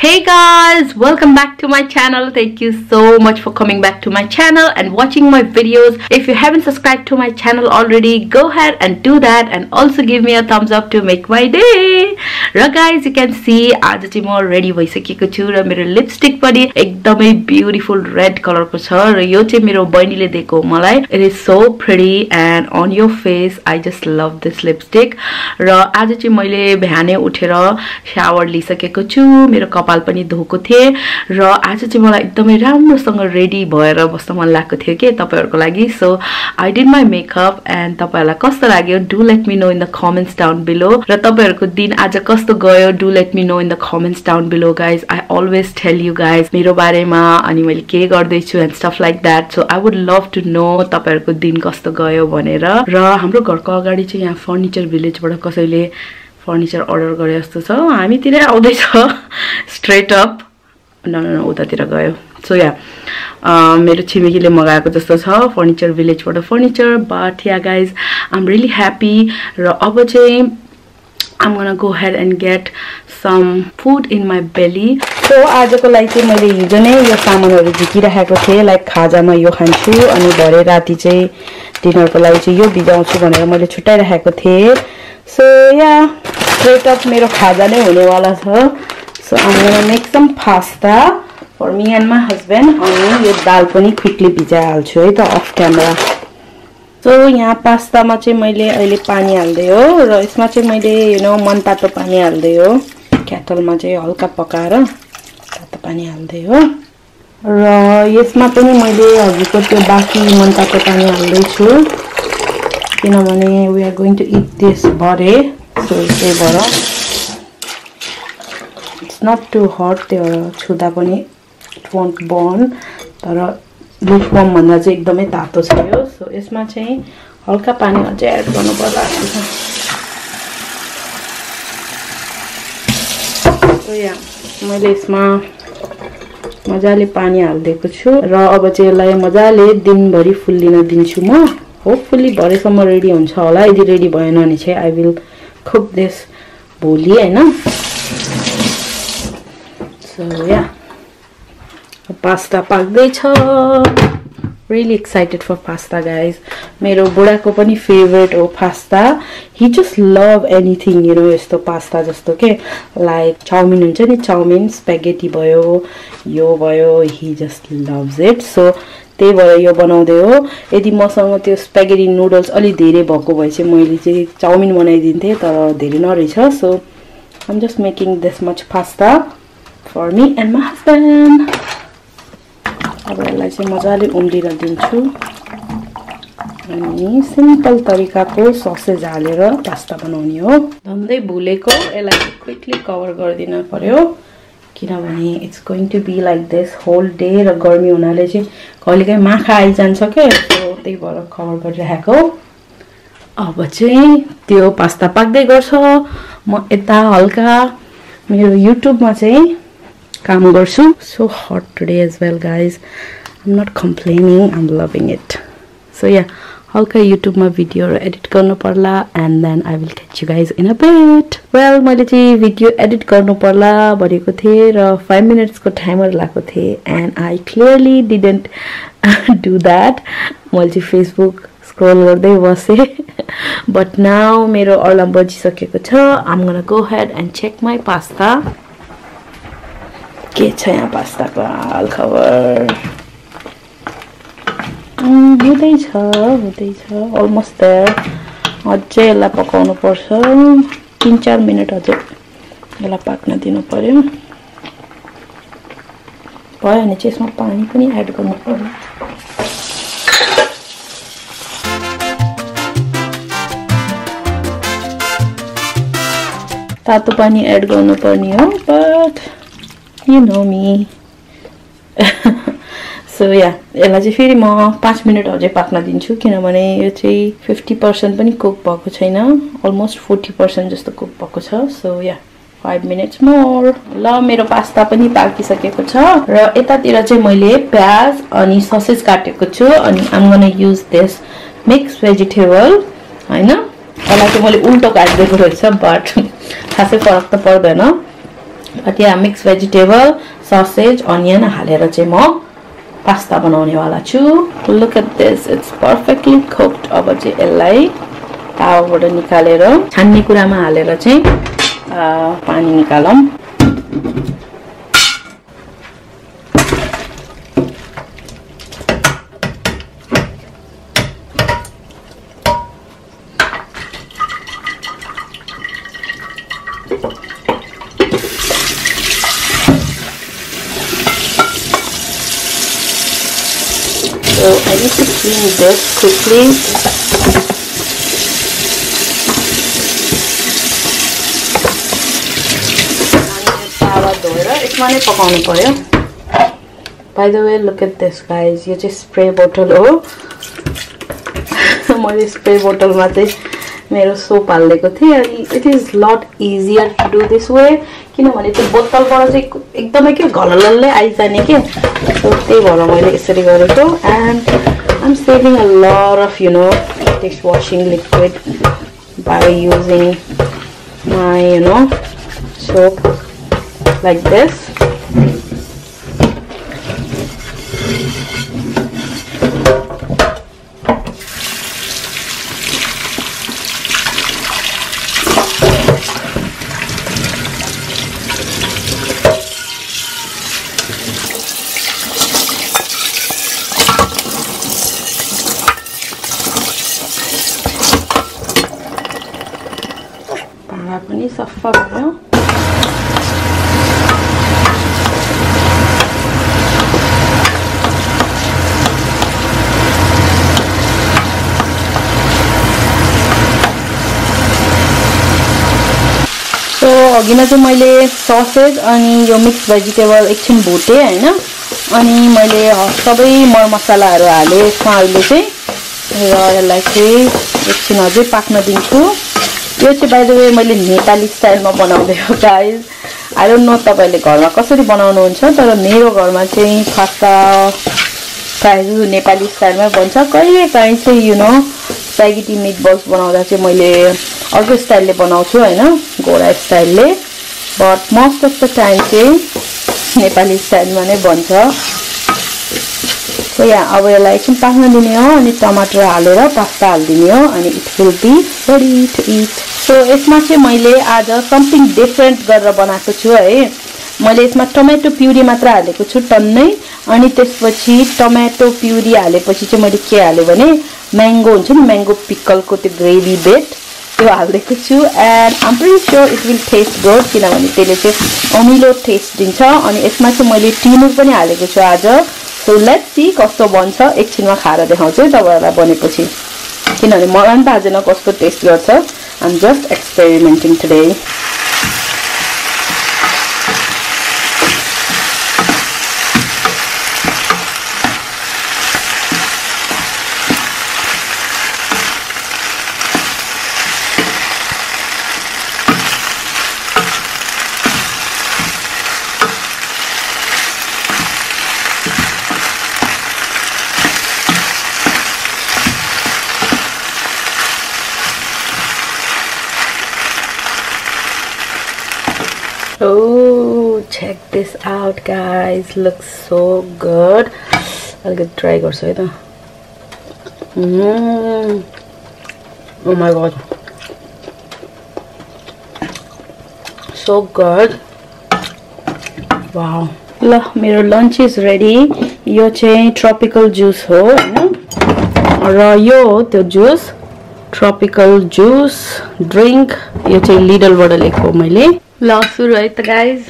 Hey guys, welcome back to my channel. Thank you so much for coming back to my channel and watching my videos. If you haven't subscribed to my channel already, go ahead and do that and also give me a thumbs up to make my day. Right guys, you can see आज चाहिँ म ready भइसकेको छु र मेरो lipstick पनि एकदमै beautiful red कलरको छ र यो चाहिँ मेरो बहिनीले दिएको मलाई. It is so pretty and on your face. I just love this lipstick. र आज चाहिँ मैले बिहानै उठेर शावर लिइसकेको छु. मेरो कपाल पनि धोएको थिए र आज चाहिँ मलाई एकदमै राम्रोसँग रेडी भएर बस्न मन लागेको थियो के तपाईहरुको लागि. So I did my makeup and तपाईहरुलाई कस्तो लाग्यो do let me know in the comments down below. र तपाईहरुको दिन आज कस्तो गयो do let me know in the comments down below guys. I always tell you guys मेरो बारेमा अनि मैले के गर्दै छु and stuff like that. So I would love to know तपाईहरुको दिन कस्तो गयो भनेर. र हाम्रो घरको अगाडि चाहिँ यहाँ फर्निचर भिलेजबाट कसैले फर्निचर अर्डर गरे जस्तो छ. हामीतिरै आउँदै छ स्ट्रेट अप न उतातिर गयो. सो या मेरो छिमेकीले मगाएको जस्तो छ फर्निचर भिलेजबाट furniture. But yeah guys I am really happy. र अब चाहिँ I'm gonna go ahead and get some food in my belly. So आजको लागि चाहिँ मैले हिजो नै यो सामानहरु झिकिराखेको थिए. लाइक खाजामा यो खान्छु अनि भरे राति चाहिँ डिनरको लागि चाहिँ यो भिजाउँछु भनेर मैले छुट्याइराखेको थिए. So yeah, straight up मेरो खाजा नै हुनेवाला छ. So I'm gonna make some pasta for me and my husband. अनि यो दाल पनि क्विकली भिजाइहाल्छु है त अफ क्यामेरा. So यहाँ पास्तामा चाहिँ मैले अहिले पानी हाल्दै हो र यसमा चाहिँ मैले मनतातो पानी हाल्दै हो. केटलमा चाहिँ हल्का पकाएर तातो पानी हाल्दै हो र यसमा पनि मैले हजुरको त्यो बाँकी मनतातो पानी हाल्दै छु किनभने we are going to eat this भरे. So त्यही भएर it's not too hot. त्यो छुदा पनि it won't burn तर लुकवार्म भन्दा चाहिँ एकदमै तातो छ यो. सो यसमा चाहिँ हल्का पानी अझै एड गर्नु पर्ला जस्तो छ. सो या मैले यसमा मजाले पानी हाल्दिएको छु र अब चाहिँ यसलाई मजाले दिनभरि फुल्लिन दिन्छु म. होपफुली भरेसम्म रेडी हुन्छ होला. यदि रेडी भएन भने चाहिँ आई विल कुक दिस भोलि हैन. सो या पास्ता पाक्दै छ. Really excited for pasta guys. मेरो बुढाको पनि फेभरेट हो pasta. He just love anything यस्तो पास्ता जस्तो के लाइक चाउमिन हुन्छ नि चाउमिन स्पेगेटी भयो यो भयो. He just loves it. So त्यही भएर यो बनाउँदै हो. यदि मसँग त्यो स्पेगेटी नुडल्स अलि धेरै भएको भए चाहिँ मैले चाहिँ चाउमिन बनाइदिन्थे तर धेरै नरहेछ. So I'm just making this much pasta for me and my husband. अब यसलाई चाहिँ मजाले उम्लिन दिन्छु अनि सिम्पल तरिकाको ससेज हालेर पास्ता बनाउने हो. धन्दै भुलेको यसलाई क्विकली कभर गरिदिन पर्यो किनभने it's going to be like this whole day र गर्मी हुनाले चाहिँ कहिलेकाहीँ माखा आइजान्छ के. सो त्यही भएर कभर गरिराखेको. अब चाहिँ त्यो पास्ता पाक्दै गर्छ. म यता हल्का मेरो युट्युबमा चाहिँ काम गर्छु. So hot today as well guys. I'm not complaining. I'm loving it. So yeah, हल्का युट्युबमा भिडियो एडिट गर्नु पर्ला and then I will catch you guys in a bit. Well मैले चाहिँ भिडियो एडिट गर्नु पर्ला भनेको थिए र 5 मिनेट्स को टाइमर लाएको थिए and I clearly didn't do that. मैले चाहिँ फेसबुक स्क्रल गर्दै बसे. But now मेरो अलार्म बजिसकेको छ. I'm gonna go ahead and check my pasta. के छ यहाँ पास्ताको हाल खबर. हुँदैछ अलमोस्ट देयर. अझै यसलाई पकाउनु पर्छ 3-4 मिनेट अझै यसलाई पाक्न दिनु पर्यो. भयो भने चाहिँ यसमा पानी पनि एड गर्नु पर्यो. तातो पानी एड गर्नु पर्ने हो but you know me. So yeah, यसलाई चाहिँ फेरि म 5 मिनेट अझै पाक्न दिन्छु किनभने यो चाहिँ 50% पनि कुक भएको छैन. अलमोस्ट 40% जस्तो कुक भएको छ. सो या 5 मिनेट्स मोर. ल मेरो पास्ता पनि पाकिसकेको छ र यतातिर चाहिँ मैले प्याज अनि ससेज काटेको छु अनि I'm gonna use this mixed vegetable हैन. यसलाई चाहिँ मैले उल्टो काट्दिएको रहेछ बट खासै फरक त पर्दैन. But yeah, mixed vegetable, sausage, onion हालेर चाहिँ म पास्ता बनाउने वाला छु. Look at this, it's perfectly cooked. अब चाहिँ यसलाई तावाबाट निकालेर छान्ने कुरामा हालेर चाहिँ पानी निकालौं. So I need to clean this quickly. By the way, look at this, guys. You just spray bottle. Oh, my spray bottle mate मेरो सोप हालेको थिए अनि it is lot easier to do this way किनभने त्यो बोतलबाट चाहिँ एकदमै के घलललले आइजाने के सो त्यही भएर मैले यसरी गरेको and I'm saving a lot of dishwashing liquid by using my soap like this. पनि सफा भयो. सो अघिमा चाहिँ मैले ससेज अनि यो मिक्स भेजिटेबल एकछिन भुटे हैन अनि मैले सबै मरमसलाहरु हाले यसमा अहिले चाहिँ र यसलाई चाहिँ एकछिन अझै पाक्न दिन्छु. यो चाहिँ बाइ द वे मैले नेपाली स्टाइलमा बनाउँदै हो गाइज. आई डोन्ट नो तपाईले घरमा कसरी बनाउनुहुन्छ तर मेरो घरमा चाहिँ पास्ता प्रायः नेपाली स्टाइलमा बन्छ. कहिलेकाहीँ चाहिँ स्प्यागेटी मिटबल्स बनाउँदा चाहिँ मैले अर्को स्टाइलले बनाउँछु हैन गोरा स्टाइलले but most of the time चाहिँ नेपाली स्टाइलमा नै बन्छ. सो यहाँ अब यसलाई एकछिन पाक्न दिने हो अनि टमाटर हालेर पास्ता हाल्दिने हो अनि it will be ready to eat. So यसमा चाहिँ मैले आज समथिङ डिफरेन्ट गरेर बनाएको छु है. मैले यसमा टमेटो प्युरी मात्र हालेको छु टन्नै अनि त्यसपछि टमेटो प्युरी हालेपछि चाहिँ मैले के हाले भने म्याङ्गो हुन्छ नि म्याङ्गो पिकलको त्यो ग्रेभी बेट त्यो हाल्दिएको छु and I am pretty sure it will taste good किनभने त्यसले चाहिँ अमिलो टेस्ट दिन्छ. अनि यसमा चाहिँ मैले टिमुर पनि हालेको छु आज. सो लेट्स सी कस्तो बन्छ. एकछिनमा खाएर देखाउँछु तपाईहरुलाई बनेपछि किनभने मलाई पनि थाहा छैन कस्तो टेस्ट गर्छ. I am just experimenting today. Oh, check this out, guys. Looks so good. I'll get try garchu hai ta. Oh my god. So good. Wow. ल मेरो lunch is ready. यो चाहिँ tropical juice हो हैन र यो हो त्यो juice tropical juice drink. यो चाहिँ Lidl बाट ल्याएको मैले. ल सुरु है त गाइज.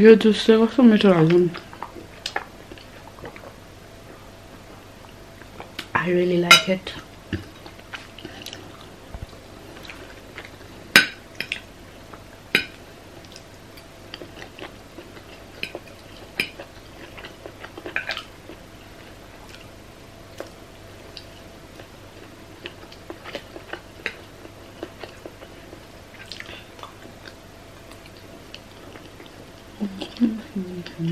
यो जुस चाहिँ कस्तो मिठो लाग्छ. I really like it. आज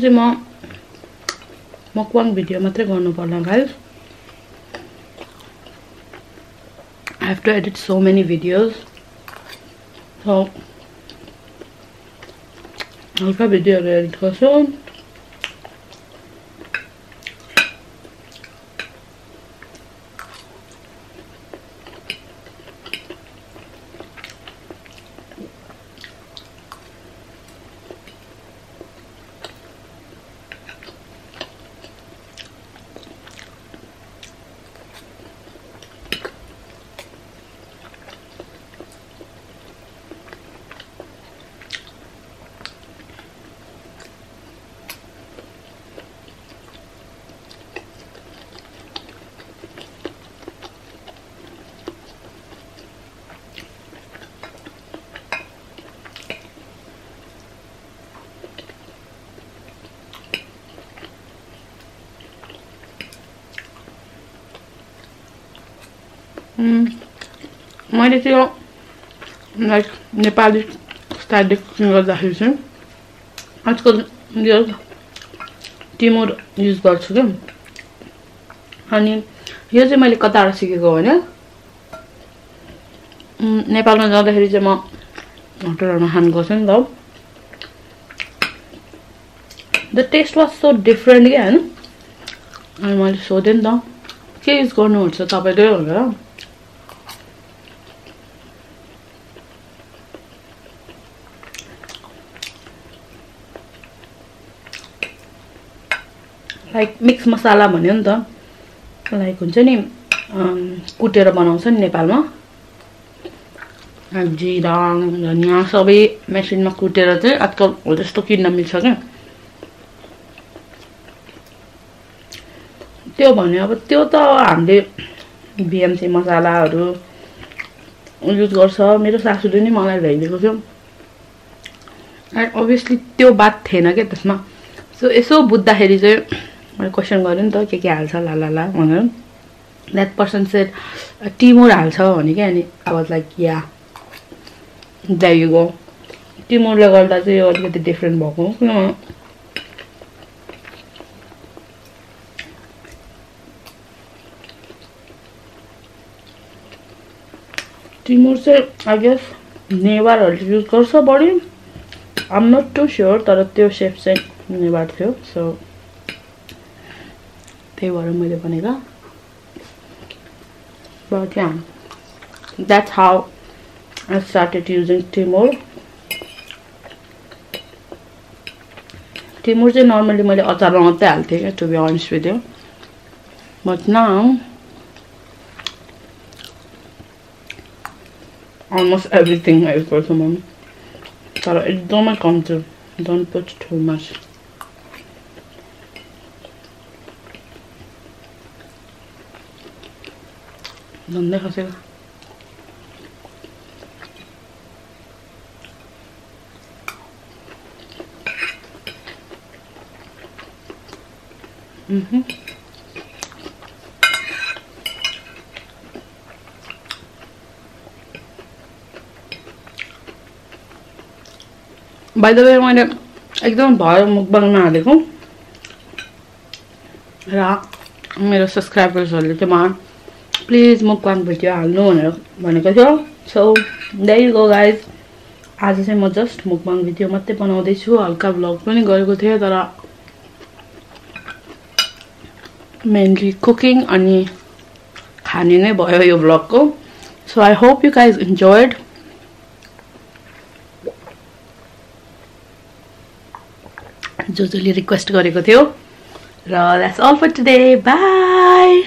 चाहिँ म mukbang भिडियो मात्रै गर्नु पर्ला guys. I have to edit so many videos. So हल्का भिडियोहरु एडिट गर्छु. मैले त्यो लाइक नेपाली स्टाइल कुकिङ गर्दाखेरि चाहिँ आजकल यो टिमुर युज गर्छु के. अनि यो चाहिँ मैले कताबाट सिकेको हो हैन. नेपालमा जाँदाखेरि चाहिँ म होटलहरुमा खान गएको नि त. The taste was so different के हैन. अनि मैले सोधेँ नि त के युज गर्नुहुन्छ तपाईले भनेर. लाइक मिक्स मसाला भन्यो नि त. लाइक हुन्छ नि कुटेर बनाउँछ नि नेपालमा. जिरा धनिया सबै मेसिनमा कुटेर चाहिँ आजकल हो त्यस्तो किन्न मिल्छ के. त्यो भन्यो अब त्यो त हामीले बीएमसी मसालाहरु युज गर्छ. मेरो सासूले नि मलाई ल्याइदिएको थियो. एन्ड obviously त्यो बात थिएन के त्यसमा. सो यसो बुझ्दाखेरि चाहिँ मैले क्वेशन गरे नि त के हाल्छ लालाला भनेर. द्याट पर्सन सेड टिमुर हाल्छ भने के. अनि I was like yeah there you go. टिमुरले गर्दा चाहिँ यो अलिकति डिफरेन्ट भएको किन टिमुर चाहिँ आई गेस नेवारहरुले युज गर्छ बढी. I am not too sure तर त्यो शेफ चाहिँ नेवार थियो. सो त्यही भएर मैले भनेको. But ya that's how I started using timur. टिमुर चाहिँ नर्मली मैले अचारमा मात्रै हाल्थेँ क्या to be honest with you. But now almost everything I use गर्छु म. तर एकदमै कम चाहिँ. Don't put too much. झन्डै खसेको. बाइ द वे मैले एकदम भयो मुकबाङ नहालेको. र मेरो सब्सक्राइबर्सहरुले चाहिँ मलाई प्लिज मुकबाङ भिडियो हाल्नु भनेर भनेको थियो. So there you go guys. आज चाहिँ म जस्ट मुकबाङ भिडियो मात्रै बनाउँदै छु. हल्का भ्लग पनि गरेको थिएँ तर मेनली कुकिङ अनि खाने नै भयो यो भ्लगको. So I hope you guys enjoyed. जसले रिक्वेस्ट गरेको थियो. र that's all for today. By.